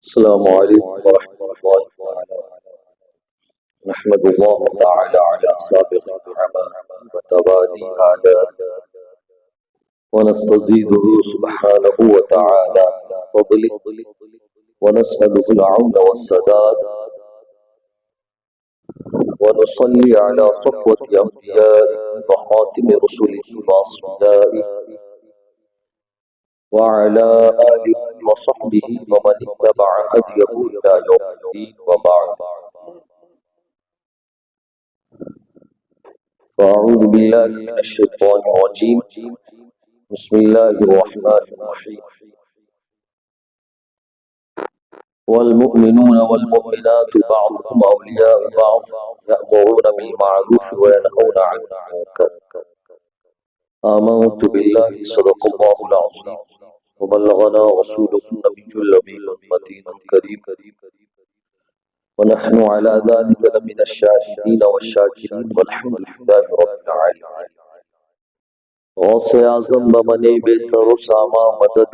السلام عليكم ورحمة الله تعالى. نحمد الله تعالى على سابق النعماء وتوالي آلاء ونستزيده سبحانه وتعالى من فضله ونسأله العون والسداد ونصلي على صفوة أنبيائه وخاتم رسله وأصفيائه وعلى آله وصحبه ومن اتبع هديه إلى يوم الدين وبعد. فأعوذ بالله من الشيطان الرجيم. بسم الله الرحمن الرحيم. والمؤمنون والمؤمنات بعضهم أولياء بعض يأمرون بالمعروف وينهون عن المنكر. آمنت بالله صدق الله العظيم وبلغنا رسوله النبي الأمين المتين الكريم ونحن على ذلك لمن الشاهدين والشاكرين والحمد لله رب العالمين. غوث اعظم بمن بے سر و ساما مدد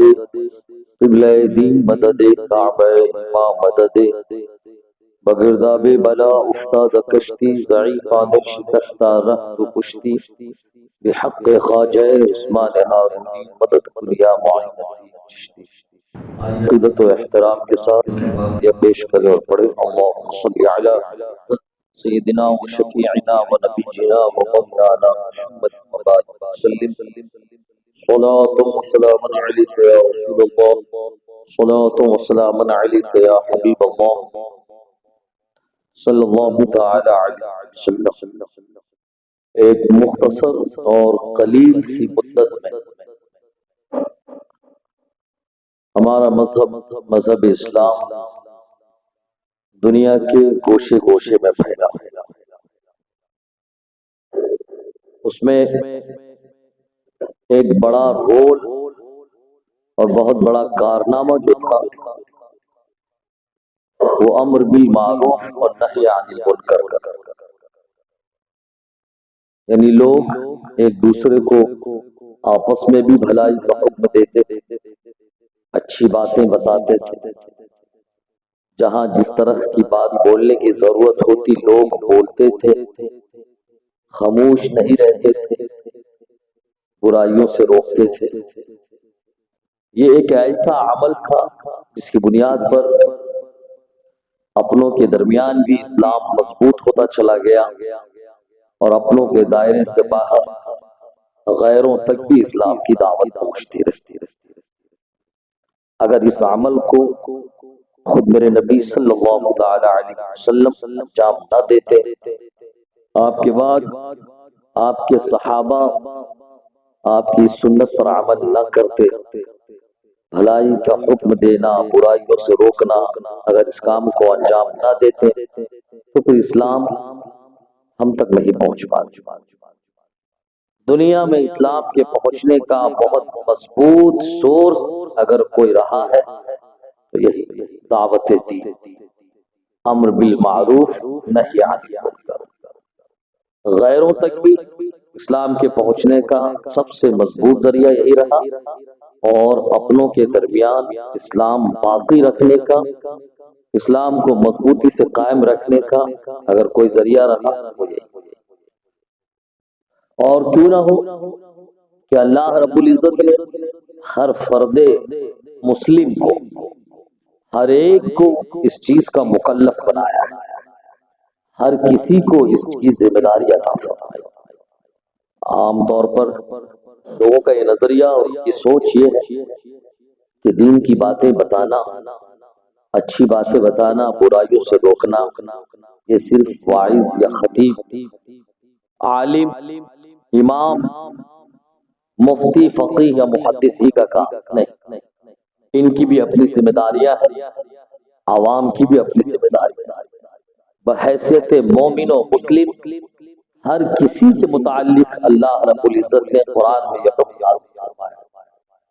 قبلہ دین مدد کعبہ امام مدد بگرداب بلا افتاد کشتی ضعیفان شکستہ رہت و پشتی بحق خواجہ عثمان ہارونی مدد کلیا معین عقیدت و احترام کے ساتھ یہ پیش کرے اور پڑھے اللہم صلی علی سیدنا و شفیعنا و نبینا و مولانا محمد وبارک وسلم. صلاة و سلام علیک یا رسول اللہ، صلاة و سلام علیک یا حبیب اللہ صلی اللہ تعالی علیہ وسلم. ایک مختصر اور قلیل سی مدت میں ہمارا مذہب اسلام دنیا کے گوشے گوشے میں پھیلا. اس میں ایک بڑا رول اور بہت بڑا کارنامہ جو تھا وہ امر بالمعروف اور نہی عن المنکر کا. یعنی لوگ ایک دوسرے کو آپس میں بھی بھلائی کا حکم دیتے تھے، اچھی باتیں بتاتے تھے، جہاں جس طرح کی بات بولنے کی ضرورت ہوتی لوگ بولتے تھے، خاموش نہیں رہتے تھے، برائیوں سے روکتے تھے. یہ ایک ایسا عمل تھا جس کی بنیاد پر اپنوں کے درمیان بھی اسلام مضبوط ہوتا چلا گیا اور اپنوں کے دائرے سے باہر غیروں تک بھی اسلام کی دعوت پہنچتی رہتی. اگر اس عمل کو خود میرے نبی صلی اللہ تعالی علیہ وسلم انجام نہ دیتے، آپ کے بعد آپ کے صحابہ آپ کی سنت پر عمل نہ کرتے، بھلائی کا حکم دینا، برائیوں سے روکنا، اگر اس کام کو انجام نہ دیتے تو پھر اسلام ہم تک نہیں پہنچ پاتا. دنیا میں اسلام کے پہنچنے کا بہت مضبوط سورس اگر کوئی رہا ہے تو یہی دعوت دین، امر بالمعروف نہی عن المنکر. غیروں تک بھی اسلام کے پہنچنے کا سب سے مضبوط ذریعہ یہی رہا، اور اپنوں کے درمیان اسلام باقی رکھنے کا، اسلام کو مضبوطی سے قائم رکھنے کا اگر کوئی ذریعہ رہا وہ یہی. اور کیوں نہ ہو کہ اللہ رب العزت نے ہر فرد مسلم کو، ہر ایک کو اس چیز کا مکلف بنایا ہے، ہر کسی کو اس کی ذمہ داری عطا فرمائی. عام طور پر لوگوں کا یہ نظریہ اور ان کی سوچ یہ ہے کہ دین کی باتیں بتانا، اچھی باتیں بتانا، برائیوں سے روکنا یہ صرف واعظ یا خطیب، عالم، امام، مفتی، فقیہ یا محدث ہی کا کام نہیں. ان کی بھی اپنی ذمہ داریاں ہیں، عوام کی بھی اپنی ذمہ داریاں ہیں. بحیثیت مومن و مسلم ہر کسی کے متعلق اللہ رب العزت نے قرآن میں یہ حکم نازل فرمایا،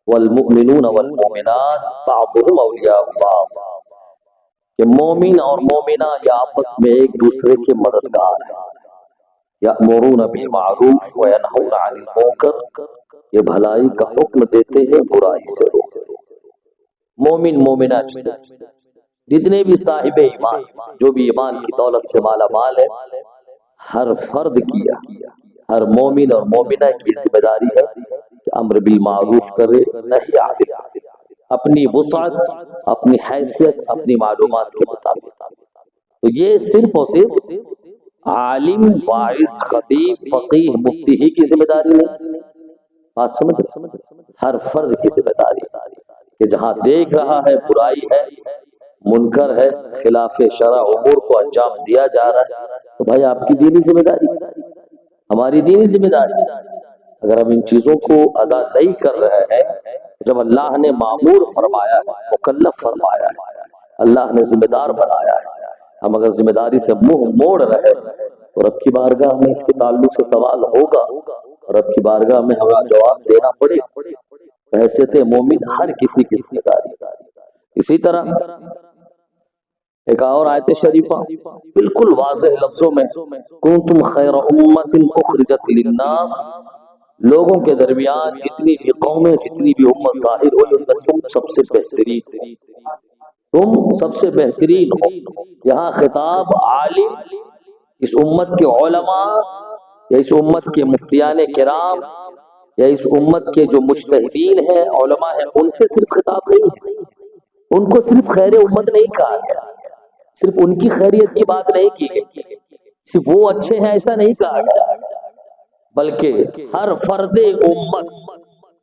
والمؤمنون والمؤمنات بعضهم اولیاء بعض، کہ مومن اور مومنہ یہ آپس میں ایک دوسرے کے مددگار ہیں. یأمرون بالمعروف وینہون عن المنکر، یہ بھلائی کا حکم دیتے ہیں، برائی سے روکتے ہیں. مومن مومنہ جتنے بھی صاحب ایمان، جو بھی ایمان کی دولت سے مالا مال ہے، ہر فرد کی، ہر مومن اور مومنہ کی ذمہ داری ہے کہ امر بالمعروف کرے، نہی عن المنکر، اپنی وسعت، اپنی حیثیت، اپنی معلومات کے مطابق۔ تو یہ صرف اور صرف عالم، واعظ، خطیب، فقیہ، مفتی ہی کی ذمہ داری ہے، بات سمجھ؟ ہر فرد کی ذمہ داری کہ جہاں دیکھ رہا ہے برائی ہے، منکر ہے، خلاف شرع امور کو انجام دیا جا رہا ہے، تو بھائی آپ کی دینی ذمہ داری، ہماری دینی ذمہ داری۔ اگر ہم ان چیزوں کو ادا نہیں کر رہے ہیں، جب اللہ نے مامور فرمایا ہے، مکلف فرمایا ہے، اللہ نے ذمہ دار بنایا ہے، ہم اگر ذمہ داری سے منہ موڑ رہے تو رب کی بارگاہ میں اس کے تعلق سے سوال ہوگا، اور رب کی بارگاہ میں ہمیں جواب دینا پڑے۔ حیثیت مومن ہر کسی کی ذمہ داری۔ اسی طرح ایک اور آیت شریفہ بالکل واضح لفظوں میں، کنتم خیر امت اخرجت للناس، لوگوں کے درمیان جتنی بھی قومیں، جتنی بھی امت ظاہر ہوئی، ان میں تم سب سے بہترین، تم سب سے بہترین ہو۔ یہاں خطاب عالم، اس امت کے علماء، یا اس امت کے مفتیان کرام، یا اس امت کے جو مجتہدین ہیں، علماء ہیں، ان سے صرف خطاب نہیں ہے۔ ان کو صرف خیر امت نہیں کہا گیا، صرف ان کی خیریت کی بات نہیں کی گئی، صرف وہ اچھے ہیں ایسا نہیں کہا گیا، بلکہ ہر فرد امت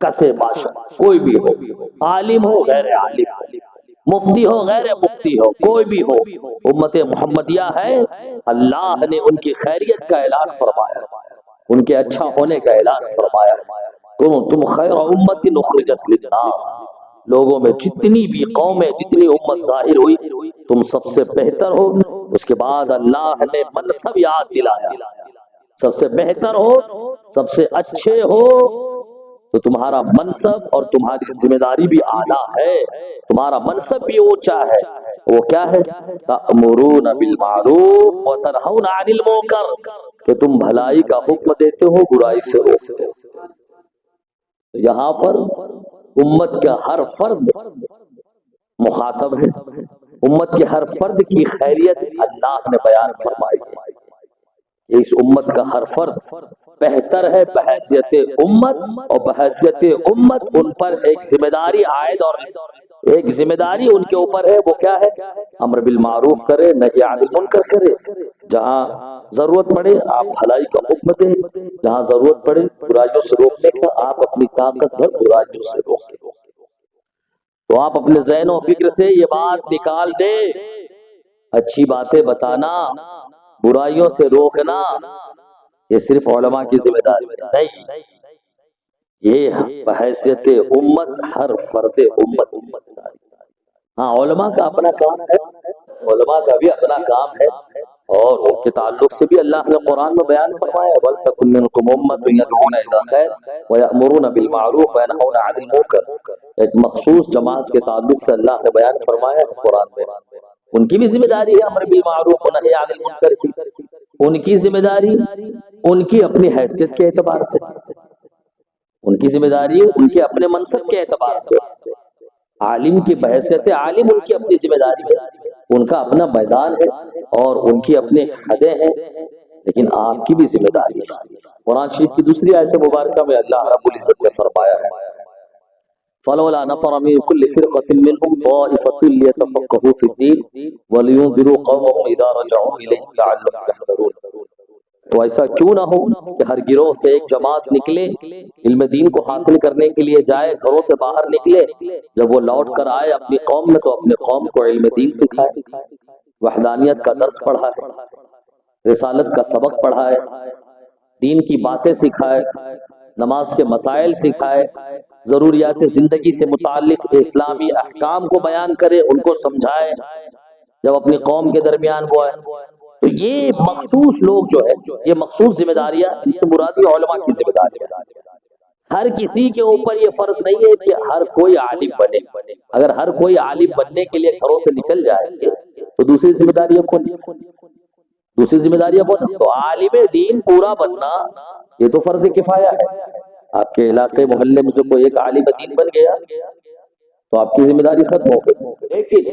کا سے باشا، کوئی بھی ہو، عالم ہو غیر عالم، مفتی ہو غیر مفتی ہو، کوئی بھی ہو، امت محمدیہ ہے، اللہ نے ان کی خیریت کا اعلان فرمایا، ان کے اچھا ہونے کا اعلان فرمایا۔ تم خیر امت اخرجت للناس، لوگوں میں جتنی بھی قومیں، جتنی امت ظاہر ہوئی، تم سب سے بہتر ہو۔ اس کے بعد اللہ نے منصب یاد دلایا، سب سے بہتر ہو، سب سے اچھے ہو، تو تمہارا منصب اور تمہاری ذمہ داری بھی اعلیٰ ہے، تمہارا منصب بھی اونچا ہے۔ وہ کیا ہے؟ تأمرون بالمعروف وتنہون عن المنکر، کہ تم بھلائی کا حکم دیتے ہو، برائی سے روکتے ہو۔ یہاں پر امت کا ہر فرد مخاطب ہے، امت کے ہر فرد کی خیریت اللہ نے بیان فرمائی ہے۔ اس امت کا ہر فرد بہتر ہے بحیثیت امت، اور بحیثیت امت ان پر ایک ذمہ داری عائد، اور ایک ذمہ داری ان کے اوپر ہے، وہ کیا ہے؟ امر بالمعروف کرے، نہی عن المنکر کرے، جہاں ضرورت پڑے آپ بھلائی کا حکم دیں، جہاں ضرورت پڑے برائیوں سے روکنے کا آپ اپنی طاقت بھر برائیوں سے روکیں۔ تو آپ اپنے ذہن و فکر سے یہ بات نکال دیں، اچھی باتیں بتانا، برائیوں سے روکنا، یہ صرف علماء کی ذمہ داری نہیں، یہ بحیثیت امت ہر فرد امت کی ذمہ داری۔ ہاں علماء کا اپنا کام ہے، علماء کا بھی اپنا کام ہے، اور ان کے تعلق سے بھی اللہ نے قرآن میں بیان فرمایا وَلْتَكُن مِّنكُمْ أُمَّةٌ يَدْعُونَ إِلَى الْخَيْرِ وَيَأْمُرُونَ بِالْمَعْرُوفِ وَيَنْهَوْنَ عَنِ الْمُنكَرِ، ایک مخصوص جماعت کے تعلق سے اللہ نے بیان فرمایا ہے قرآن میں، ان کی بھی ذمہ داری ہے امر بالمعروف ونہی عن المنکر کی، ان کی ذمہ داری ان کی اپنی حیثیت کے اعتبار سے، ان کی ذمہ داری ان کے اپنے منصب کے اعتبار سے، عالم کی بحیثیت عالم ان کی اپنی ذمہ داری ہے، ان کا اپنا میدان ہے اور ان کی اپنے حدیں ہیں، لیکن آپ کی بھی ذمہ داری ہے۔ قرآن شریف کی دوسری آیت مبارکہ میں اللہ رب العزت نے فرمایا ہے فَلَوْلَا نَفَرَ مِن كُلِّ فِرْقَةٍ مِّنْهُمْ طَائِفَةٌ لِيَتَفَقَّهُوا فِي الدِّينِ وَلِيُنذِرُوا قَوْمَهُمْ إِذَا رَجَعُوا إِلَيْهِمْ لَعَلَّهُمْ يَحْذَرُونَ۔ تو ایسا کیوں نہ ہو کہ ہر گروہ سے ایک جماعت نکلے، علم دین کو حاصل کرنے کے لیے جائے، گھروں سے باہر نکلے، جب وہ لوٹ کر آئے اپنی قوم میں تو اپنے قوم کو علم دین سکھائے، وحدانیت کا درس پڑھائے، رسالت کا سبق پڑھائے، دین کی باتیں سکھائے، نماز کے مسائل سکھائے، ضروریات زندگی سے متعلق اسلامی احکام کو بیان کرے، ان کو سمجھائے، جب اپنی قوم کے درمیان وہ آئے۔ تو یہ مخصوص لوگ جو ہے، یہ مخصوص ذمہ داریاں، ان سے مراد علماء کی ذمہ داری ہے۔ ہر کسی کے اوپر یہ فرض نہیں ہے کہ ہر کوئی عالم بنے، اگر ہر کوئی عالم بننے کے لیے گھروں سے نکل جائیں گے تو دوسری ذمہ داریاں کون؟ دوسری ذمہ داریاں کون؟ تو عالم دین پورا بننا یہ تو فرض کفایہ ہے۔ آپ کے علاقے محلے میں سے کوئی ایک عالم دین بن گیا تو آپ کی ذمہ داری ختم ہو گئی، لیکن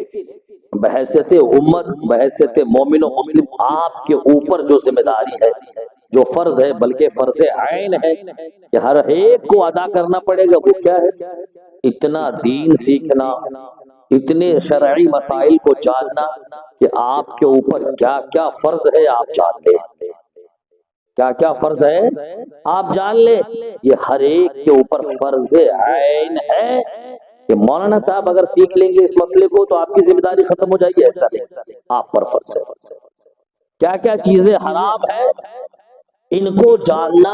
بحیثیت امت، بحیثیت مومن و مسلم آپ کے اوپر جو ذمہ داری ہے، جو فرض ہے، بلکہ فرض عین ہے کہ ہر ایک کو ادا کرنا پڑے گا، وہ کیا ہے؟ اتنا دین سیکھنا، اتنے شرعی مسائل کو جاننا کہ آپ کے اوپر کیا کیا فرض ہے آپ جان لیں، کیا کیا فرض ہے آپ جان لیں۔ یہ ہر ایک کے اوپر فرض عین ہے کہ مولانا صاحب اگر سیکھ لیں گے اس مسئلے کو تو آپ کی ذمہ داری ختم ہو جائے گی، ایسا نہیں، آپ پر فرض ہے۔ کیا کیا چیزیں حرام ہے ان کو جاننا،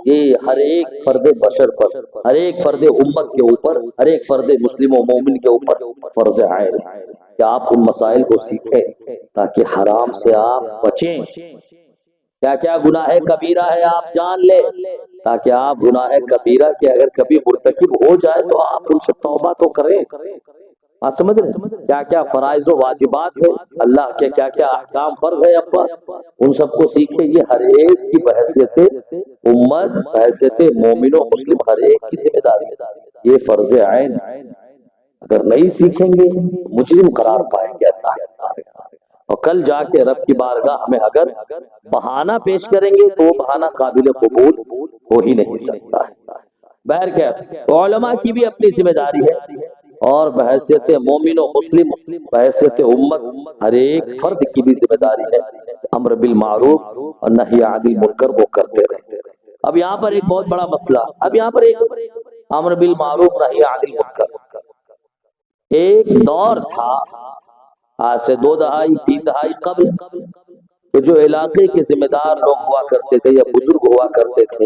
یہ ہر ایک فرد بشر پر، ہر ایک فرد امت کے اوپر، ہر ایک فرد مسلم و مومن کے اوپر فرض عین ہے کہ آپ ان مسائل کو سیکھیں تاکہ حرام سے آپ بچیں۔ کیا کیا گناہ کبیرہ ہے آپ جان لیں تاکہ آپ گناہ کبیرہ کے اگر کبھی مرتکب ہو جائے تو آپ ان سے توبہ تو کریں۔ آپ سمجھ رہے؟ کیا کیا فرائض و واجبات ہے، اللہ کے کیا کیا احکام فرض ہے اب پر، ان سب کو سیکھیں۔ یہ ہر ایک کی بحیثیت امت، بحیثیت مومن و مسلم ہر ایک کی ذمہ داری ہے، یہ فرض عین۔ اگر نہیں سیکھیں گے مجرم قرار پائیں گے اللہ، اور کل جا کے رب کی بارگاہ میں اگر بہانہ پیش کریں گے تو وہ بہانہ قابل قبول ہو ہی نہیں سکتا ہے۔ بہرکیف علماء کی بھی اپنی ذمہ داری ہے، اور بحیثیت مومن و مسلم، بحیثیت امت ہر ایک فرد کی بھی ذمہ داری ہے امر بالمعروف اور نہی عن المنکر وہ کرتے رہتے۔ اب یہاں پر ایک بہت بڑا مسئلہ، اب یہاں پر ایک امر بالمعروف نہی عن المنکر، ایک دور تھا آج سے 2 دہائی 3 دہائی قبل کہ جو علاقے کے ذمہ دار لوگ ہوا کرتے تھے یا بزرگ ہوا کرتے تھے،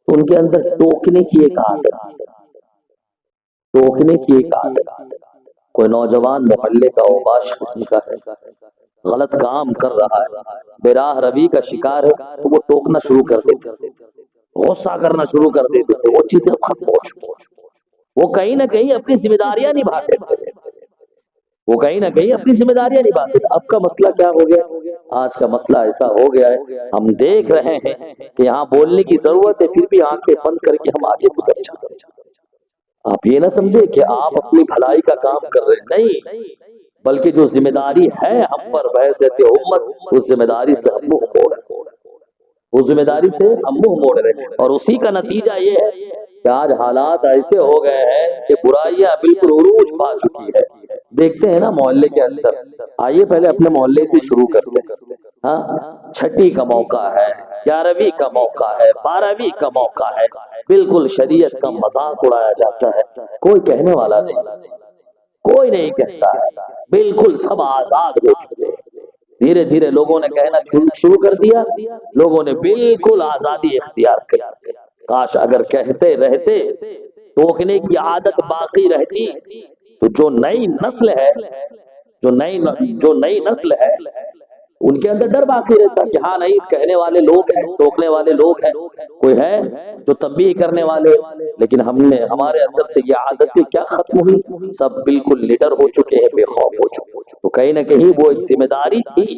ان کے اندر ٹوکنے کی ایک عادت تھی، ٹوکنے کی ایک عادت۔ کوئی نوجوان محلے کا اوباش قسم کا ہے، غلط کام کر رہا ہے، بے راہ روی کا شکار ہے، تو وہ ٹوکنا شروع کر دیتے تھے، غصہ کرنا شروع کر دیتے تھے، وہ چیزیں ختم ہو چکی، وہ کہیں نہ کہیں اپنی ذمہ داریاں نبھاتے تھے، وہ کہیں نہ کہیں اپنی ذمہ داریاں نبھاتے تھے۔ اب کا مسئلہ کیا ہو گیا؟ آج کا مسئلہ ایسا ہو گیا ہے، ہم دیکھ رہے ہیں کہ یہاں بولنے کی ضرورت ہے، پھر بھی آنکھیں بند کر کے ہم آگے گزر جاتے ہیں۔ آپ یہ نہ سمجھے کہ آپ اپنی بھلائی کا کام کر رہے ہیں، نہیں، بلکہ جو ذمہ داری ہے ہم پر بحیثیت امت، اس ذمہ داری سے ہم منہ موڑ رہے ہیں، اس ذمہ داری سے ہم منہ موڑ رہے ہیں، اور اسی کا نتیجہ یہ ہے کہ آج حالات ایسے ہو گئے ہیں کہ برائیاں بالکل عروج پا چکی ہے۔ دیکھتے ہیں نا محلے کے اندر، آئیے پہلے اپنے محلے سے شروع کرتے ہیں۔ ہاں، چھٹی کا موقع ہے، 11ویں کا موقع ہے، 12ویں کا موقع ہے، بالکل شریعت کا مذاق اڑایا جاتا ہے، کوئی کہنے والا نہیں، کوئی نہیں کہتا ہے، بالکل سب آزاد ہو چکے۔ دھیرے دھیرے لوگوں نے کہنا شروع کر دیا، لوگوں نے بالکل آزادی اختیار کی۔ کاش اگر کہتے رہتے، ٹوکنے کی عادت باقی رہتی تو جو نئی نسل ہے، جو نئی نسل ہے ان کے اندر ڈر باقی رہتا کہ ہاں نہیں، کہنے والے لوگ ہیں، ٹوکنے والے لوگ ہیں، کوئی ہے جو تنبیہ کرنے والے، لیکن ہمارے اندر سے یہ عادتیں کیا ختم ہوئی، سب بالکل لیڈر ہو چکے ہیں، بے خوف ہو چکے۔ تو کہیں نہ کہیں وہ ایک ذمہ داری تھی،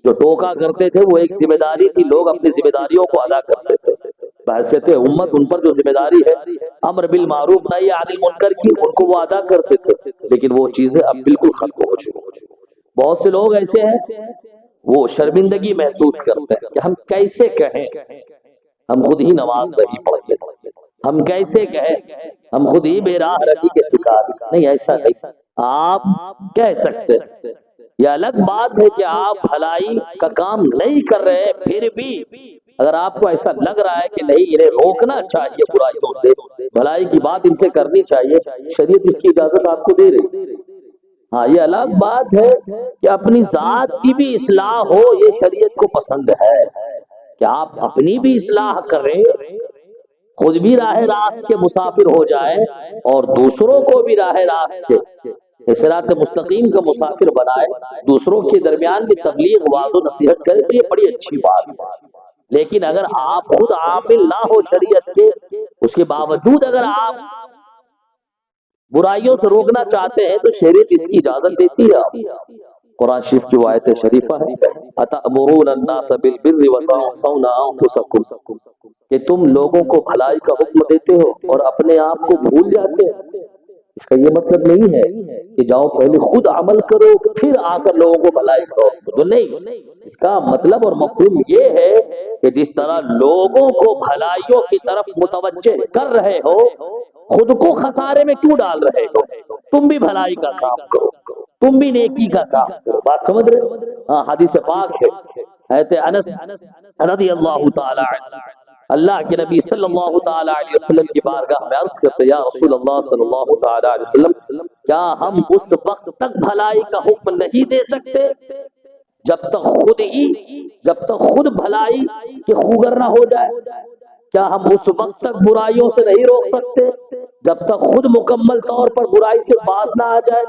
جو ٹوکا کرتے تھے وہ ایک ذمہ داری تھی، لوگ اپنی ذمہ داریوں کو ادا کرتے تھے، بحیثیت امت ان پر جو ذمہ داری ہے امر بالمعروف نہی عن المنکر کی، ان کو وہ ادا کرتے تھے، لیکن وہ چیزیں اب بالکل ختم ہو چکی۔ بہت سے لوگ ایسے ہیں وہ شرمندگی محسوس کرتے ہیں کہ ہم کیسے کہیں، ہم خود ہی نماز نہیں پڑھتے، ہم کیسے کہیں، ہم خود ہی بے راہ روی کے شکار۔ نہیں، ایسا نہیں، آپ کہہ سکتے ہیں۔ یہ الگ بات ہے کہ آپ بھلائی کا کام نہیں کر رہے، پھر بھی اگر آپ کو ایسا لگ رہا ہے کہ نہیں انہیں روکنا چاہیے برائیوں سے، بھلائی کی بات ان سے کرنی چاہیے، شریعت اس کی اجازت آپ کو دے رہی۔ ہاں، یہ الگ بات ہے کہ اپنی ذات کی بھی اصلاح ہو، یہ شریعت کو پسند ہے کہ آپ اپنی بھی اصلاح کریں، خود بھی راہ راست کے مسافر ہو جائیں اور دوسروں کو بھی راہ راست کے صراط مستقیم کا مسافر بنائے، دوسروں کے درمیان بھی تبلیغ، واعظ و نصیحت کرے، تو یہ بڑی اچھی بات ہے۔ لیکن اگر آپ خود عامل نہ ہو شریعت کے، اس کے باوجود اگر آپ برائیوں سے روکنا چاہتے ہیں تو شریعت اس کی اجازت دیتی ہے۔ قرآن شریف کی وہ آیت شریفہ ہے، اتأمرون الناس بالبر وتنسون انفسکم، کہ تم لوگوں کو بھلائی کا حکم دیتے ہو اور اپنے آپ کو بھول جاتے ہو۔ اس کا یہ مطلب نہیں ہے کہ جاؤ پہلے خود عمل کرو پھر آ کر لوگوں کو بھلائی کرو، تو نہیں، اس کا مطلب اور مفہوم یہ ہے کہ جس طرح لوگوں کو بھلائیوں کی طرف متوجہ کر رہے ہو، خود کو خسارے میں کیوں ڈال رہے ہو؟ تم بھی بھلائی کا کام کرو، تم بھی نیکی کا کام کرو۔ بات سمجھ رہے؟ ہاں، حدیث پاک ہے، حضرت انس رضی اللہ تعالی عنہ اللہ کے نبی صلی اللہ تعالی علیہ وسلم کی بارگاہ میں عرض کرتے، یا رسول اللہ صلی اللہ تعالی علیہ وسلم، کیا ہم اس وقت تک بھلائی کا حکم نہیں دے سکتے جب تک خود بھلائی کے خوگر نہ ہو جائے؟ کیا ہم اس وقت تک برائیوں سے نہیں روک سکتے جب تک خود مکمل طور پر برائی سے باز نہ آ جائے؟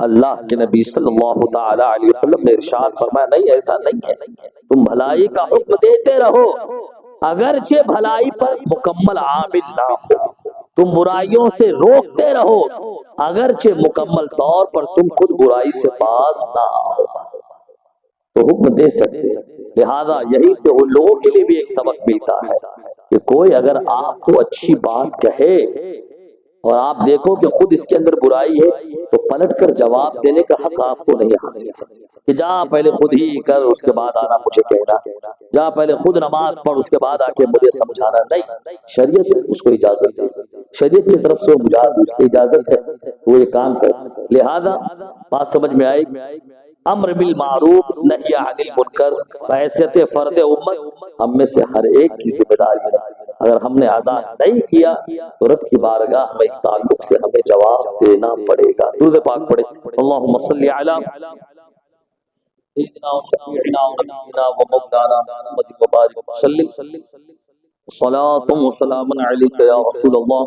اللہ کے نبی صلی اللہ تعالی علیہ وسلم نے ارشاد فرمایا، نہیں، ایسا نہیں ہے، تم بھلائی کا حکم دیتے رہو اگرچہ بھلائی پر مکمل عامل نہ ہو، تم برائیوں سے روکتے رہو اگرچہ مکمل طور پر تم خود برائی سے باز نہ آؤ، تو حکم دے سکتے۔ لہذا یہی سے ان لوگوں کے لیے بھی ایک سبق ملتا ہے کہ کوئی اگر آپ کو اچھی بات کہے اور آپ دیکھو کہ خود اس کے اندر برائی ہے، تو پلٹ کر جواب دینے کا حق آپ کو نہیں حاصل کہ جا پہلے خود ہی کر اس کے بعد آنا مجھے کہنا، جا پہلے خود نماز پڑھ اس کے بعد آ کے مجھے سمجھانا۔ نہیں، شریعت اس کو اجازت ہے، شریعت کی طرف سے اس کی اجازت ہے، وہ یہ کام کر۔ لہذا بات سمجھ میں آئی، امر بالمعروف نہی عن المنکر بحیثیت فرد امت ہم میں سے ہر ایک کی ذمہ داری ہے۔ اگر ہم نے ادا نہیں کیا تو رب کی بارگاہ میں اس تعلق سے ہمیں جواب دینا پڑے گا۔ درود پاک پڑھے، اللہم صلی علی سیدنا و شفیعنا و نبینا و مولانا محمد وبارک وسلم، صلاۃ و سلام علیک یا رسول اللہ،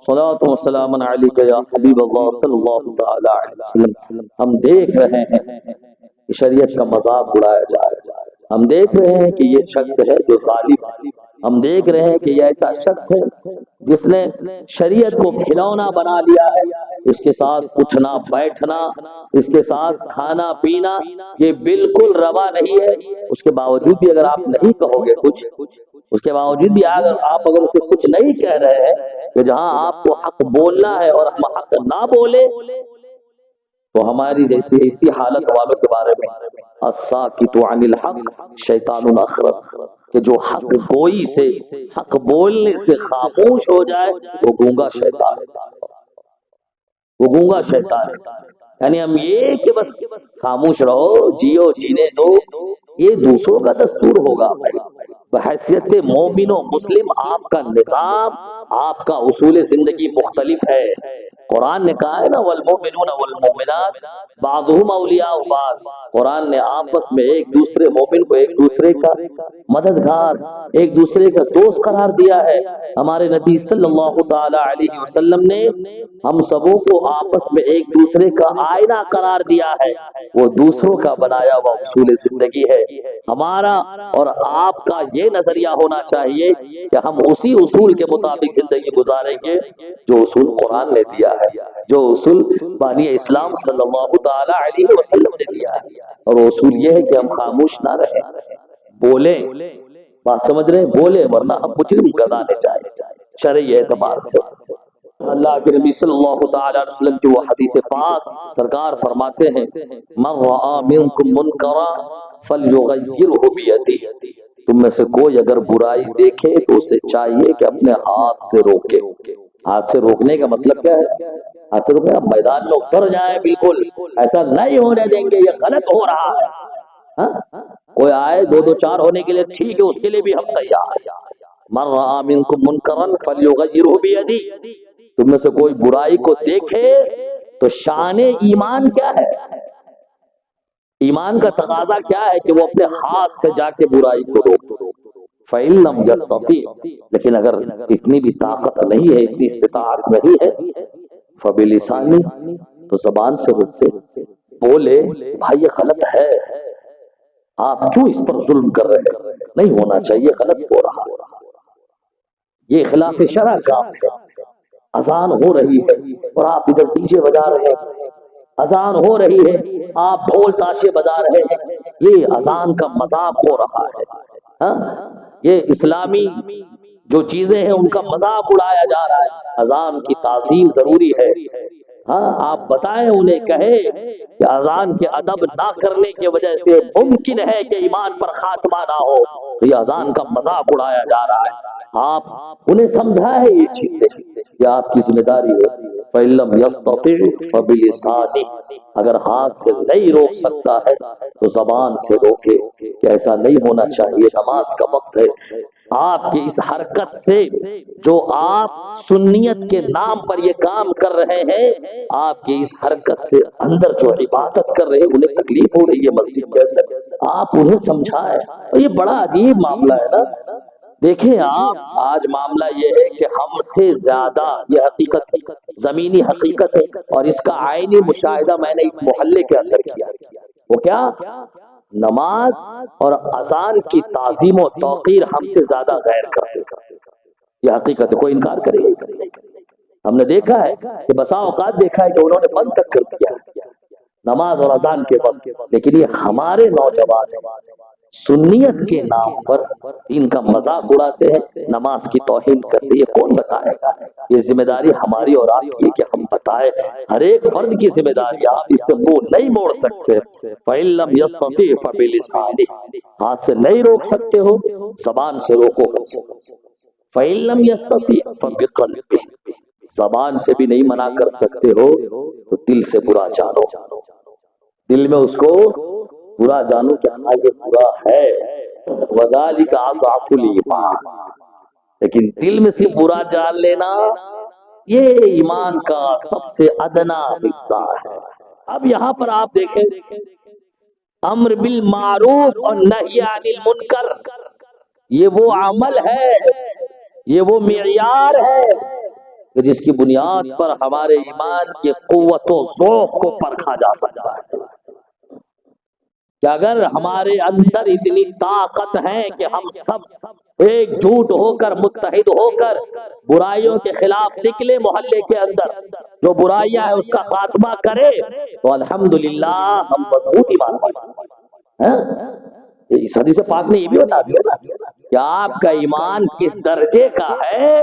صلاۃ و سلام علیک یا حبیب اللہ صلی اللہ تعالی علیہ وسلم۔ ہم دیکھ رہے ہیں کہ شریعت کا مذاق اڑایا جا رہا ہے، ہم دیکھ رہے ہیں کہ یہ شخص ہے جو ظالم ہے، ہم دیکھ رہے ہیں کہ یہ ایسا شخص ہے جس نے شریعت کو کھلونا بنا لیا ہے، اس کے ساتھ اٹھنا بیٹھنا، اس کے ساتھ کھانا پینا یہ بالکل روا نہیں ہے۔ اس کے باوجود بھی اگر آپ نہیں کہو گے کچھ، اس کے باوجود بھی اگر آپ اسے کچھ نہیں کہہ رہے ہیں کہ جہاں آپ کو حق بولنا ہے اور ہم حق نہ بولے، تو ہماری جیسی ایسی حالت والوں کے بارے میں الساکت عن الحق شیطان اخرس، کہ جو حق گوئی سے، حق بولنے سے خاموش ہو جائے وہ گونگا شیطان ہے، وہ گونگا شیطان ہے۔ یعنی ہم یہ کہ بس خاموش رہو، جیو جینے دو، یہ دوسروں کا دستور ہوگا۔ بحیثیت مومن و مسلم آپ کا نظام، آپ کا اصول زندگی مختلف ہے۔ قرآن نے کہا ہے نا، والمؤمنون والمؤمنات بعضهم اولیاء بعض، قرآن نے آپس میں ایک دوسرے مومن کو ایک دوسرے کا مددگار، ایک دوسرے کا دوست قرار دیا ہے۔ ہمارے نبی صلی اللہ تعالی علیہ وسلم نے ہم سبوں کو آپس میں ایک دوسرے کا آئینہ قرار دیا ہے، وہ دوسروں کا بنایا ہوا اصول زندگی ہے۔ ہمارا اور آپ کا یہ نظریہ ہونا چاہیے کہ ہم اسی اصول کے مطابق زندگی گزاریں گے جو اصول قرآن نے دیا ہے، جو اصول بانی اسلام صلی اللہ تعالی علیہ وسلم نے دیا ہے۔ اور وہ اصول یہ ہے کہ ہم خاموش نہ رہیں، بولیں، بات سمجھ رہے ہیں، بولیں، ورنہ ہم مجرم گردانے جائیں شرعی اعتبار سے۔ اللہ کے نبی صلی اللہ تعالی علیہ وسلم کی وہ حدیث پاک سرکار فرماتے ہیں، من رآ منکم منکرا فلیغیرہ بیدہ، تم میں سے کوئی اگر برائی دیکھے تو اسے چاہیے کہ اپنے ہاتھ سے روکے۔ ہاتھ سے روکنے کا مطلب کیا ہے؟ ہاتھ سے روکنے کا ميدان میں اتر جائیں، بالکل ایسا نہیں ہونے دیں گے، یہ غلط ہو رہا ہے۔ کوئی آئے دو دو چار ہونے کے لیے ٹھیک ہے، اس کے لیے بھی ہم تیار ہیں۔ من رآ منکم منکرا فلیغیرہ بیدہ، تم میں سے کوئی برائی کو دیکھے تو شان ایمان کیا ہے؟ ایمان کا تقاضا کیا ہے کہ وہ اپنے ہاتھ سے جا کے برائی کو روک۔ فَإِن لَّمْ يَسْتَطِعْ، لیکن اگر اتنی بھی طاقت نہیں ہے، اتنی استطاعت نہیں ہے، فَبِلِسَانِهِ، تو زبان سے روکتے، بولے بھائی یہ غلط ہے، آپ کیوں اس پر ظلم کر رہے ہیں، نہیں ہونا چاہیے، غلط ہو رہا، یہ خلاف شرع کام ہے۔ اذان ہو رہی ہے اور آپ ادھر ڈی جے بجا رہے ہیں، اذان ہو رہی ہے آپ ڈھول تاشے بجا رہے ہیں، یہ اذان کا مذاق ہو رہا ہے۔ یہ اسلامی جو چیزیں ہیں ان کا مذاق اڑایا جا رہا ہے۔ اذان کی تعظیم ضروری ہے، ہاں آپ بتائیں انہیں، کہے کہ اذان کے ادب نہ کرنے کی وجہ سے ممکن ہے کہ ایمان پر خاتمہ نہ ہو، تو یہ اذان کا مذاق اڑایا جا رہا ہے۔ آپ انہیں سمجھا ہے یہ چیزیں، یہ آپ کی ذمہ داری ہے۔ فَإِن لَّمْ يَسْتَطِعْ فَبِلِسَانِهِ، اگر ہاتھ سے نہیں روک سکتا ہے تو زبان سے روکے، کہ ایسا نہیں ہونا چاہیے، نماز کا وقت ہے۔ آپ کی اس حرکت سے، جو آپ سنیت کے نام پر یہ کام کر رہے ہیں، آپ کی اس حرکت سے اندر جو عبادت کر رہے ہیں انہیں تکلیف ہو رہی ہے مسجد کے اندر، آپ انہیں سمجھائیں۔ اور یہ بڑا عجیب معاملہ ہے نا۔ دیکھیں آپ، آج معاملہ یہ ہے کہ ہم سے زیادہ، یہ حقیقت ہے، زمینی حقیقت ہے، اور اس کا عینی مشاہدہ میں نے اس محلے کے اندر کیا۔ وہ کیا؟ نماز اور اذان کی تعظیم و توقیر ہم سے زیادہ غیر کرتے، یہ حقیقت ہے، کوئی انکار کرے گا اس کا؟ ہم نے دیکھا ہے کہ بسا اوقات دیکھا ہے کہ انہوں نے بند تک کر دیا نماز اور اذان کے وقت، لیکن یہ ہمارے نوجوان سنیت کے نام پر دین کا مذاق اڑاتے ہیں، نماز کی توہین کرتے ہیں۔ یہ کون بتائے گا؟ یہ ذمہ داری ہماری اور آپ کی کہ ہم بتائیں، ہر ایک فرد کی ذمہ داری، آپ اس سے منہ نہیں موڑ سکتے۔ فَإِن لَّمْ يَسْتَطِعْ فَبِلِسَانِهِ، ہاتھ سے نہیں روک سکتے ہو، زبان سے روکو۔ فَإِن لَّمْ يَسْتَطِعْ فَبِقَلْبِهِ، زبان سے بھی نہیں منع کر سکتے ہو تو دل سے برا جانو، دل میں اس کو برا جانو کہ ہاں یہ برا ہے، وَذَلِكَ أَضْعَفُ الْإِيمَانِ، لیکن دل میں سے برا جان لینا یہ ایمان کا سب سے ادنا حصہ ہے۔ اب یہاں پر آپ دیکھیں، امر بالمعروف اور نہی عن المنکر، یہ وہ عمل ہے، یہ وہ معیار ہے کہ جس کی بنیاد پر ہمارے ایمان کی قوت و ذوق کو پرکھا جا سکتا ہے، کہ اگر ہمارے اندر اتنی طاقت ہے کہ ہم سب ایک جھوٹ ہو کر، متحد ہو کر برائیوں کے خلاف نکلے، محلے کے اندر جو برائیاں ہیں اس کا خاتمہ کرے، تو الحمدللہ ہم مضبوط ایمان والے ہیں۔ اس حدیث پاک نے یہ بھی بتا دیا کہ آپ کا ایمان کس درجے کا ہے،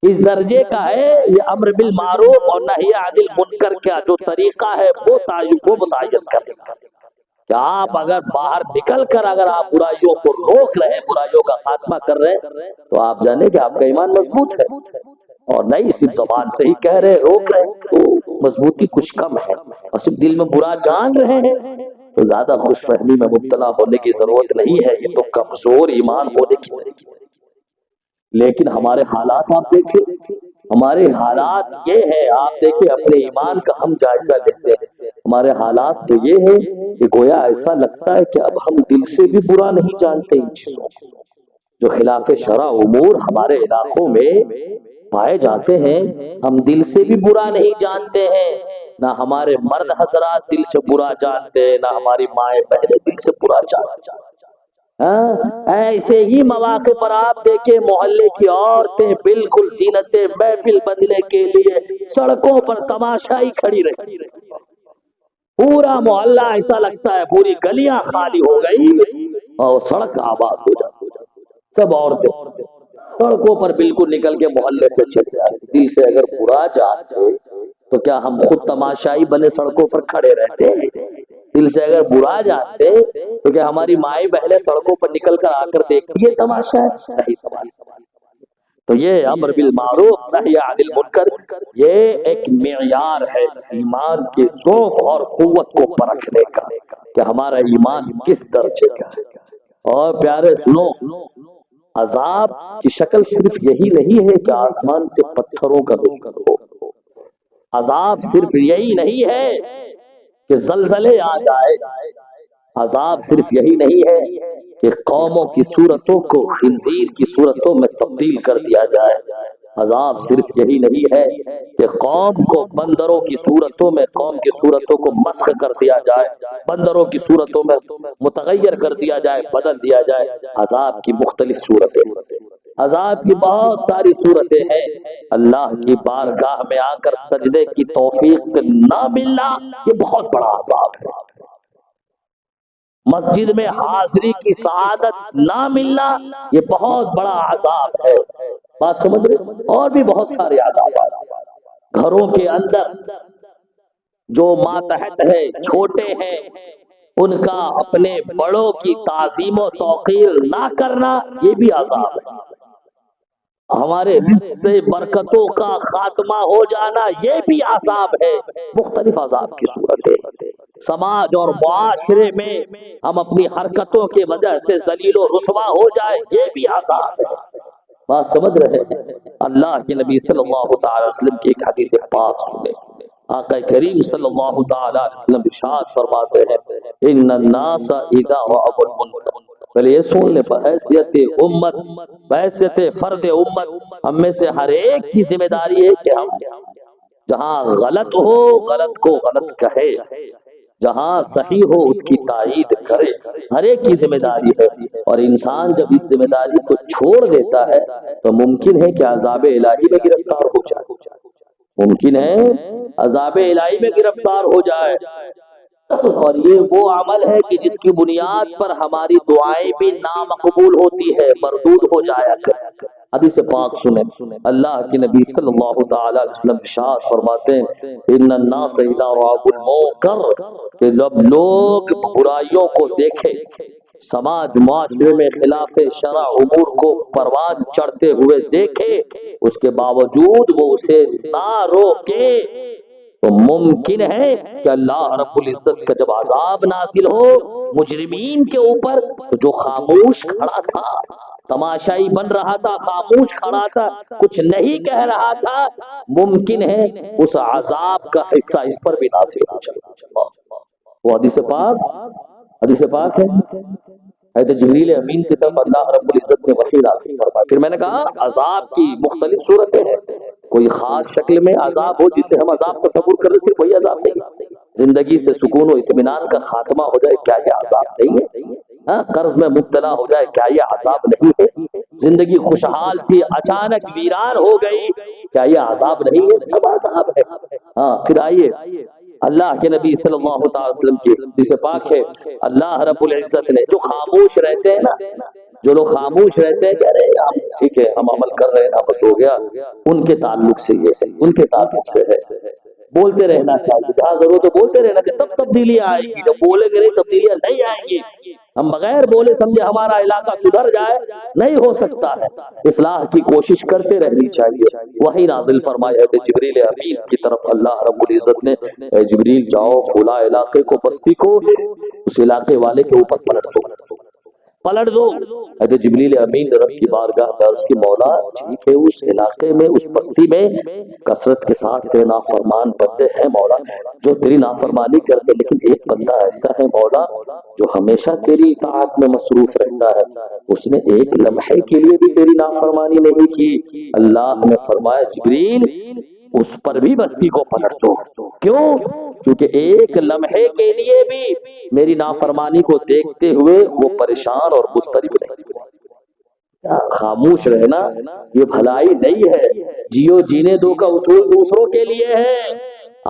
اس درجے کا ہے۔ یہ امر بالمعروف اور نہی عن المنکر کا جو طریقہ ہے وہ متعین کرنے کا، کہ آپ اگر باہر نکل کر اگر آپ برائیوں کو روک رہے ہیں، برائیوں کا خاتمہ کر رہے ہیں، تو آپ جانیں کہ آپ کا ایمان مضبوط ہے، اور نہیں صرف زبان سے ہی کہہ رہے، روک رہے ہیں تو مضبوطی کچھ کم ہے، اور صرف دل میں برا جان رہے ہیں تو زیادہ خوش فہمی میں مبتلا ہونے کی ضرورت نہیں ہے، یہ تو کمزور ایمان ہونے کی طریقے۔ لیکن ہمارے حالات آپ دیکھیں، ہمارے حالات یہ ہے، آپ دیکھیں اپنے ایمان کا ہم جائزہ لیتے ہیں، ہمارے حالات تو یہ ہے کہ گویا ایسا لگتا ہے کہ اب ہم دل سے بھی برا نہیں جانتے ان چیزوں کو، جو خلاف شرع امور ہمارے علاقوں میں پائے جاتے ہیں، ہم دل سے بھی برا نہیں جانتے ہیں، نہ ہمارے مرد حضرات دل سے برا جانتے ہیں، نہ ہماری مائیں بہنیں دل سے برا جانتے ہیں۔ ایسے ہی مواقع پر آپ دیکھیں محلے کی عورتیں بالکل زینت محفل بدلنے کے لیے سڑکوں پر تماشائی کھڑی رہتی، پورا محلہ ایسا لگتا ہے پوری گلیاں خالی ہو گئی اور سڑک آباد ہو جاتی، سب عورتیں سڑکوں پر بالکل نکل کے محلے سے چلے جاتے۔ دل سے اگر برا جانتے تو کیا ہم خود تماشائی بنے سڑکوں پر کھڑے رہتے؟ دل سے اگر برا جانتے تو کیا ہماری مائیں بہنیں سڑکوں پر نکل کر آ کر دیکھتی ہے تماشا ہے؟ نہیں تماشا۔ تو یہ امر بالمعروف نہی عن المنکر یہ ایک معیار ہے ایمان کے ذوق اور قوت کو پرکھنے کا، کہ ہمارا ایمان کس درجے کا ہے۔ اور پیارے سنو، عذاب کی شکل صرف یہی نہیں ہے کہ آسمان سے پتھروں کا نزول ہو، عذاب صرف یہی نہیں ہے کہ زلزلے آ جائے، عذاب صرف یہی نہیں ہے کہ قوموں کی صورتوں کو خنزیر کی صورتوں میں تبدیل کر دیا جائے، عذاب صرف یہی نہیں ہے کہ قوم کو بندروں کی صورتوں میں، قوم کی صورتوں کو مسخ کر دیا جائے، بندروں کی صورتوں میں متغیر کر دیا جائے، بدل دیا جائے۔ عذاب کی مختلف صورتیں، عذاب کی بہت ساری صورتیں ہیں۔ اللہ کی بارگاہ میں آ کر سجدے کی توفیق نہ ملنا یہ بہت بڑا عذاب ہے، مسجد میں حاضری کی سعادت نہ ملنا یہ بہت بڑا عذاب ہے، بات سمجھ رہے؟ اور بھی بہت سارے عذاب، گھروں کے اندر جو ماتحت ہے، چھوٹے ہیں، ان کا اپنے بڑوں کی تعظیم و توقیر نہ کرنا، یہ بھی عذاب ہے۔ ہمارے رزق سے برکتوں کا خاتمہ ہو جانا، یہ بھی عذاب ہے۔ مختلف عذاب کی صورت ہے۔ سماج اور معاشرے میں ہم اپنی حرکتوں کی وجہ سے ذلیل و رسوا ہو جائے، یہ بھی عذاب ہے۔ بات سمجھ رہے ہیں؟ اللہ کے نبی صلی اللہ تعالی وسلم کی ایک حدیث پاک سنیں۔ آقا کریم صلی اللہ تعالی علیہ وسلم ارشاد فرماتے ہیں، ان الناس اذا رأوا المنکر، پہلے یہ سن لے، بحیثیت امت، بحیثیت فرد امت، ہم میں سے ہر ایک کی ذمہ داری ہے کہ ہم جہاں غلط ہو غلط کو غلط کہے، جہاں صحیح ہو اس کی تائید کرے، ہر ایک کی ذمہ داری ہے۔ اور انسان جب اس ذمہ داری کو چھوڑ دیتا ہے تو ممکن ہے کہ عذاب الہی میں گرفتار ہو جائے، ممکن ہے عذاب الہی میں گرفتار ہو جائے۔ اور یہ وہ عمل ہے کہ جس کی بنیاد پر ہماری دعائیں بھی نامقبول ہوتی ہے، مردود ہو جایا کرے۔ حدیث پاک سنیں، اللہ کے نبی صلی اللہ تعالی علیہ وسلم ارشاد فرماتے ہیں، ان الناس اذا رأوا المنکر، کہ جب لوگ برائیوں کو دیکھے، سماج معاشرے میں خلاف شرع امور کو پروان چڑھتے ہوئے دیکھے، اس کے باوجود وہ اسے نہ روکے، تو ممکن ہے کہ اللہ رب العزت کا جب عذاب نازل ہو مجرمین کے اوپر، تو جو خاموش کھڑا تھا، تماشائی بن رہا تھا، خاموش کھڑا تھا، کچھ نہیں کہہ رہا تھا، ممکن ہے اس عذاب کا حصہ اس پر بھی نازل ہو جائے۔ وہ حدیث پاک ہے، حضرت جبریل امین کی طرف اللہ رب العزت نے وحی نازل فرمائی۔ پھر میں نے کہا عذاب کی مختلف صورتیں ہیں، کوئی خاص شکل میں عذاب ہو جسے ہم عذاب تصور کر لیں، صرف وہی عذاب نہیں۔ زندگی سے سکون و اطمینان کا خاتمہ ہو جائے، کیا یہ عذاب نہیں ہے؟ ہاں، قرض میں مبتلا ہو جائے، کیا یہ عذاب نہیں ہے؟ زندگی خوشحال تھی، اچانک ویران ہو گئی، کیا یہ عذاب نہیں ہے؟ سب عذاب ہے۔ ہاں، پھر آئیے اللہ کے نبی صلی اللہ تعالی وسلم کی حدیث پاک ہے، اللہ رب العزت نے جو خاموش رہتے ہیں نا، جو لوگ خاموش رہتے ہیں، کہہ رہے ہیں ہم ٹھیک ہے، ہم عمل کر رہے ہیں نا، بس ہو گیا، ان کے تعلق سے یہ ہے، ان کے تعلق سے ہے۔ بولتے رہنا چاہیے، جہاں ضرورت ہے بولتے رہنا چاہیے، تب تبدیلیاں آئیں گی۔ جب بولیں گے نہیں تبدیلیاں نہیں آئیں گی۔ ہم بغیر بولے سمجھے ہمارا علاقہ سدھر جائے، نہیں ہو سکتا ہے۔ اصلاح کی کوشش کرتے رہنی چاہیے۔ وہی نازل فرمائے ہے جبریل امین کی طرف اللہ رب العزت نے، اے جبریل جاؤ فلاں علاقے کو، بستی کو، اس علاقے والے کے اوپر پلٹ دو، پلٹ دو۔ حضرت جبریل امین رب کی بارگاہ میں عرض کی، مولا ٹھیک ہے، اس علاقے میں، اس بستی میں کثرت کے ساتھ تیرے نافرمان بندے ہیں مولا، جو تیری نافرمانی کرتے، لیکن ایک بندہ ایسا ہے مولا جو ہمیشہ تیری اطاعت میں مصروف رہتا ہے، اس نے ایک لمحے کے لیے بھی تیری نافرمانی نہیں کی۔ اللہ نے فرمایا جبریل اس پر بھی بستی کو پلٹ دو۔ کیوں؟ کیونکہ ایک لمحے کے لیے بھی میری نافرمانی کو دیکھتے ہوئے وہ پریشان اور مضطرب نہیں۔ خاموش رہنا یہ بھلائی نہیں ہے۔ جیو جینے دو کا اصول دوسروں کے لیے ہے،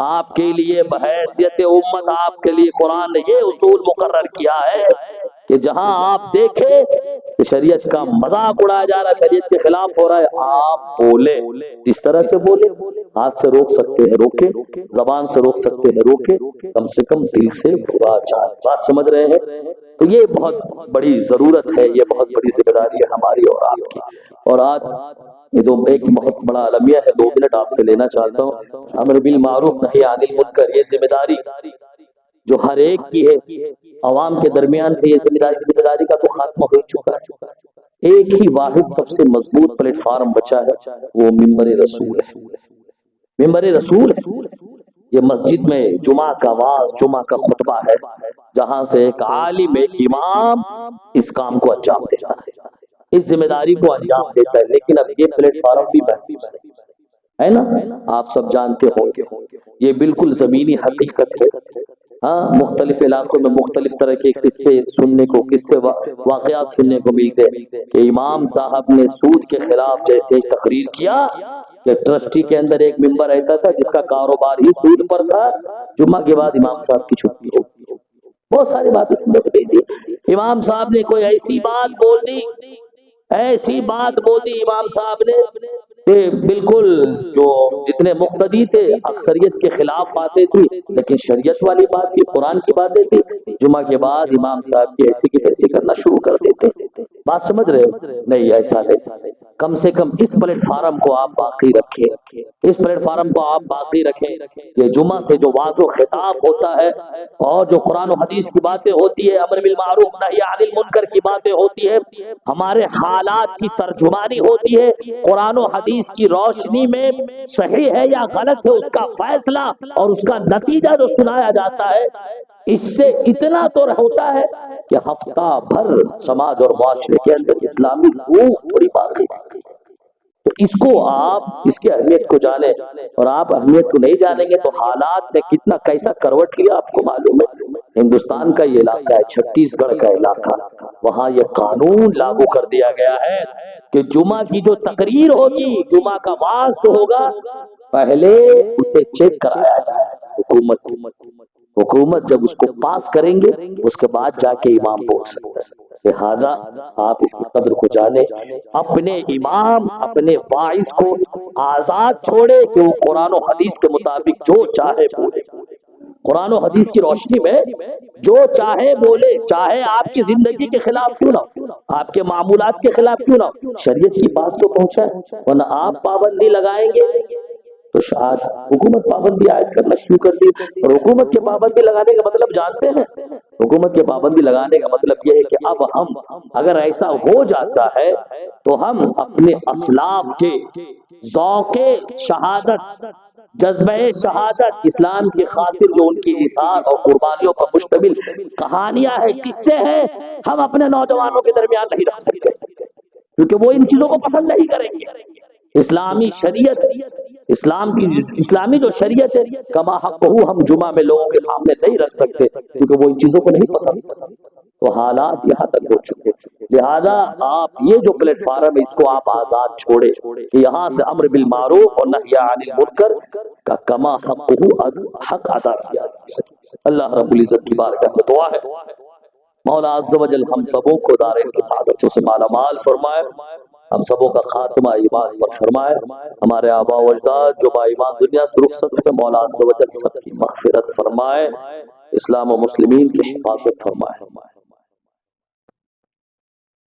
آپ کے لیے بحیثیت امت آپ کے لیے قرآن نے یہ اصول مقرر کیا ہے کہ جہاں آپ دیکھیں کہ شریعت کا مذاق اڑایا جا رہا ہے، شریعت کے خلاف ہو رہا ہے، آپ بولے، جس طرح سے بولے، ہاتھ سے روک سکتے ہیں روکے، زبان سے روک سکتے ہیں روکے، کم سے کم دل سے برا جائے۔ بات سمجھ رہے ہیں؟ تو یہ بہت بڑی ضرورت ہے، یہ بہت بڑی ذمہ داری ہے ہماری اور آپ کی۔ اور آج یہ ایک بہت بڑا المیہ ہے، 2 منٹ آپ سے لینا چاہتا ہوں۔ امر بالمعروف نہی عن المنکر، یہ ذمہ داری جو ہر ایک کی ہے، عوام کے درمیان سے یہ ذمہ داری کا تو خاتمہ ہو چکا ہے۔ ایک ہی واحد سب سے مضبوط پلیٹ فارم بچا ہے، وہ ممبر رسول ہے۔ ممبر رسول ہے، یہ مسجد میں جمعہ کا واعظ، جمعہ کا خطبہ ہے، جہاں سے ایک عالم، ایک امام اس کام کو انجام دیتا ہے، اس ذمہ داری کو انجام دیتا ہے۔ لیکن اب یہ پلیٹ فارم بھی محفوظ ہے نا، آپ سب جانتے ہوں گے، یہ بالکل زمینی حقیقت ہے۔ ہاں، مختلف علاقوں میں مختلف طرح کے قصے سننے کو، قصے واقعات سننے کو ملتے ہیں کہ امام صاحب نے سود کے خلاف جیسے تقریر کیا کہ ٹرسٹی کے اندر ایک ممبر رہتا تھا جس کا کاروبار ہی سود پر تھا، جمعہ کے بعد امام صاحب کی چھٹی ہو، بہت ساری باتیں سننے کو ملتی۔ امام صاحب نے کوئی ایسی بات بول دی، ایسی بات بول دی امام صاحب نے کہ بالکل جو جتنے مقتدی تھے اکثریت کے خلاف باتیں تھی، لیکن شریعت والی بات تھی، قرآن کی باتیں تھی، جمعہ کے بعد امام صاحب کی ایسی کی تیسی کرنا شروع کر دیتے۔ بات سمجھ رہے ہو؟ نہیں، ایسا نہیں، کم سے کم اس پلیٹ فارم کو آپ باقی رکھیں، اس پلیٹ فارم کو آپ باقی رکھیں کہ جمعہ سے جو واضح و خطاب ہوتا ہے اور جو قرآن و حدیث کی باتیں ہوتی ہے، امر بالمعروف نہی عن المنکر کی باتیں ہوتی ہے، ہمارے حالات کی ترجمانی ہوتی ہے، قرآن و حدیث کی روشنی میں صحیح ہے یا غلط ہے اس کا فیصلہ اور اس کا نتیجہ جو سنایا جاتا ہے، اس سے اتنا تو ہوتا ہے کہ ہفتہ بھر سماج اور معاشرے کے اندر اسلامی روح تھوڑی باقی ہے۔ تو اس کو آپ اس کی اہمیت کو جانیں، اور آپ اہمیت کو نہیں جانیں گے تو حالات نے کتنا کیسا کروٹ لیا آپ کو معلوم ہے۔ ہندوستان کا یہ علاقہ ہے، چھتیس گڑھ کا علاقہ، وہاں یہ قانون لاگو کر دیا گیا ہے کہ جمعہ کی جو تقریر ہوگی، جمعہ کا واعظ جو ہوگا، پہلے اسے چیک کرایا جائے حکومت جب اس کو پاس کریں گے اس کے بعد جا کے امام بول سکتا ہے۔ لہذا آپ اس کی قدر کو جانیں، اپنے امام اپنے واعظ کو آزاد چھوڑے کہ وہ قرآن و حدیث کے مطابق جو چاہے بولے، قرآن و حدیث کی روشنی میں جو چاہے بولے، چاہے آپ کی زندگی کے خلاف کیوں نہ ہو، آپ کے معمولات کے خلاف کیوں نہ ہو، شریعت کی بات تو پہنچائے، ورنہ آپ پابندی لگائیں گے تو شاید حکومت پابندی عائد کرنا شروع کر دی۔ اور حکومت کے پابندی لگانے کا مطلب جانتے ہیں، حکومت کے پابندی لگانے کا مطلب یہ ہے کہ اب ہم اگر ایسا ہو جاتا ہے تو ہم اپنے اسلاف کے ذوق شہادت، جذبہ شہادت، اسلام کی خاطر جو ان کی ایثار اور قربانیوں پر مشتمل کہانیاں ہیں، قصے ہیں، ہم اپنے نوجوانوں کے درمیان نہیں رکھ سکتے، کیونکہ وہ ان چیزوں کو پسند نہیں کریں گے۔ اسلامی شریعت، اسلامی جو شریعت ہے، کما حق ہم جمعہ میں لوگوں کے سامنے نہیں رکھ سکتے کیونکہ وہ ان چیزوں کو نہیں پسند۔ تو حالات یہاں تک ہو چکے، لہذا آپ یہ جو پلیٹ فارم ہے اس کو آپ آزاد چھوڑے کہ یہاں سے امر بالمعروف اور نہی عن المنکر کا کما حق ادا کیا جا سکے۔ اللہ رب العزت کی بارگاہ میں دعا ہے مولا عز و جل ہم سبوں کو دارین کی سعادتوں سے مالا مال فرمائے، ہم سبوں کا خاتمہ ایمان پر فرمائے، ہمارے آباء و اجداد جو با ایمان دنیا سے رخصت ہوئے مولا عز و جل سب کی مغفرت فرمائے، اسلام و مسلمین کی حفاظت فرمائے۔